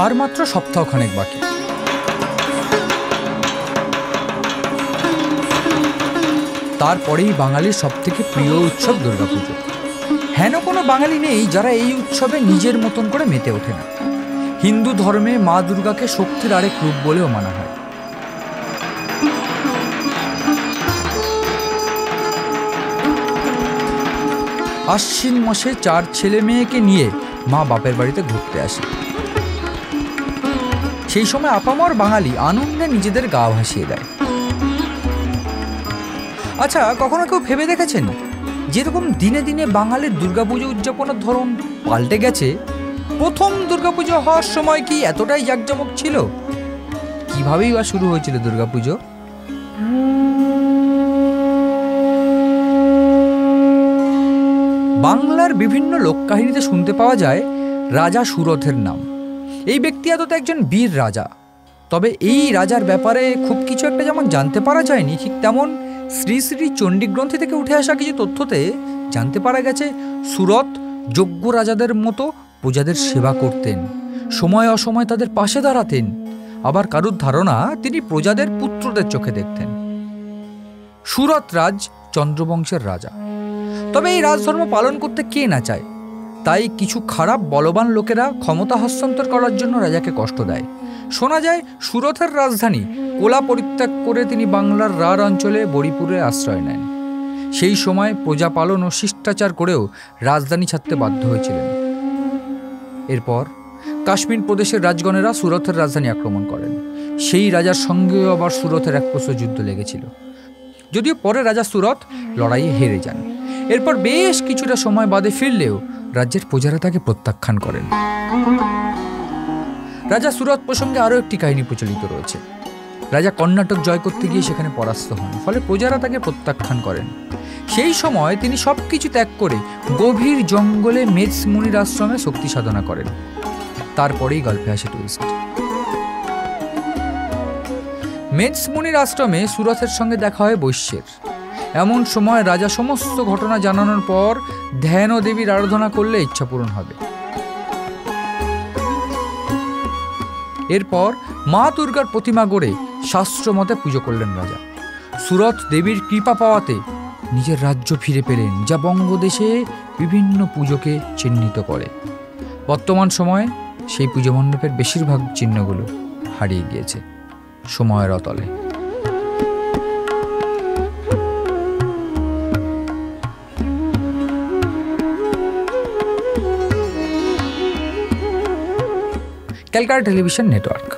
আর মাত্র সপ্তাহখানেক বাকি। তারপরেই বাঙালির সবথেকে প্রিয় উৎসব দুর্গাপুজো। হেন কোনো বাঙালি নেই যারা এই উৎসবে নিজের মতন করে মেতে ওঠে না। হিন্দু ধর্মে মা দুর্গাকে শক্তির আরেক রূপ বলেও মানা হয়। আশ্বিন মাসে 4 ছেলে মেয়েকে নিয়ে মা বাপের বাড়িতে ঘুরতে আসে। সেই সময় আপামর বাঙালি আনন্দে নিজেদের গা ভাসিয়ে দেয়। আচ্ছা, কখনো কেউ ভেবে দেখেছেন যেরকম দিনে দিনে বাঙালির দুর্গাপুজো উদযাপনের ধরন পাল্টে গেছে, প্রথম দুর্গাপুজো হওয়ার সময় কি এতটাই জাঁকজমক ছিল? কিভাবেই বা শুরু হয়েছিল দুর্গাপুজো? বাংলার বিভিন্ন লোককাহিনীতে শুনতে পাওয়া যায় রাজা সুরথের নাম। এই ব্যক্তি আদতে একজন বীর রাজা, তবে এই রাজার ব্যাপারে খুব কিছু একটা যেমন জানতে পারা যায়নি, ঠিক তেমন শ্রী শ্রী চণ্ডীগ্রন্থি থেকে উঠে আসা কিছু তথ্যতে জানতে পারা গেছে সুরথ যোগ্য রাজাদের মতো প্রজাদের সেবা করতেন, সময় অসময় তাদের পাশে দাঁড়াতেন। আবার কারুর ধারণা তিনি প্রজাদের পুত্রদের চোখে দেখতেন। সুরথ রাজ চন্দ্রবংশের রাজা, তবে এই রাজধর্ম পালন করতে কে না চায়? তাই কিছু খারাপ বলবান লোকেরা ক্ষমতা হস্তান্তর করার জন্য রাজাকে কষ্ট দেয়। শোনা যায় সুরথের রাজধানী কোলা পরিত্যাগ করে তিনি বাংলার রাঢ় অঞ্চলে বড়িপুরে আশ্রয় নেন। সেই সময় প্রজা পালন ও শিষ্টাচার করেও রাজধানী ছাড়তে বাধ্য হয়েছিলেন। এরপর কাশ্মীর প্রদেশের রাজগণেরা সুরথের রাজধানী আক্রমণ করেন। সেই রাজার সঙ্গেও আবার সুরথের এক বছর যুদ্ধ লেগেছিল, যদিও পরে রাজা সুরথ লড়াইয়ে হেরে যান। এরপর বেশ কিছুটা সময় বাদে ফিরলেও রাজ্যের প্রজারা তাকে প্রত্যাখ্যান করেন। রাজা সুরথ প্রসঙ্গে আরও একটি কাহিনী প্রচলিত রয়েছে। রাজা কর্ণাটক জয় করতে গিয়ে সেখানে পরাস্ত হন, ফলে প্রজারা তাকে প্রত্যাখ্যান করেন। সেই সময় তিনি সবকিছু ত্যাগ করে গভীর জঙ্গলে মেৎস মুনির আশ্রমে শক্তি সাধনা করেন। তারপরেই গল্পে আসে টুইস্ট। মেৎস মুনির আশ্রমে সুরথের সঙ্গে দেখা হয় বৈশ্যের। এমন সময় রাজা সমস্ত ঘটনা জানানোর পর ধ্যান ও দেবীর আরাধনা করলে ইচ্ছা পূরণ হবে। এরপর মা দুর্গার প্রতিমা গড়ে শাস্ত্র মতে পুজো করলেন রাজা। সুরথ দেবীর কৃপা পাওয়াতে নিজের রাজ্য ফিরে পেলেন, যা বঙ্গদেশে বিভিন্ন পুজোকে চিহ্নিত করে। বর্তমান সময়ে সেই পুজো মণ্ডপের বেশিরভাগ চিহ্নগুলো হারিয়ে গিয়েছে সময়ের অতলে। Calcutta television network.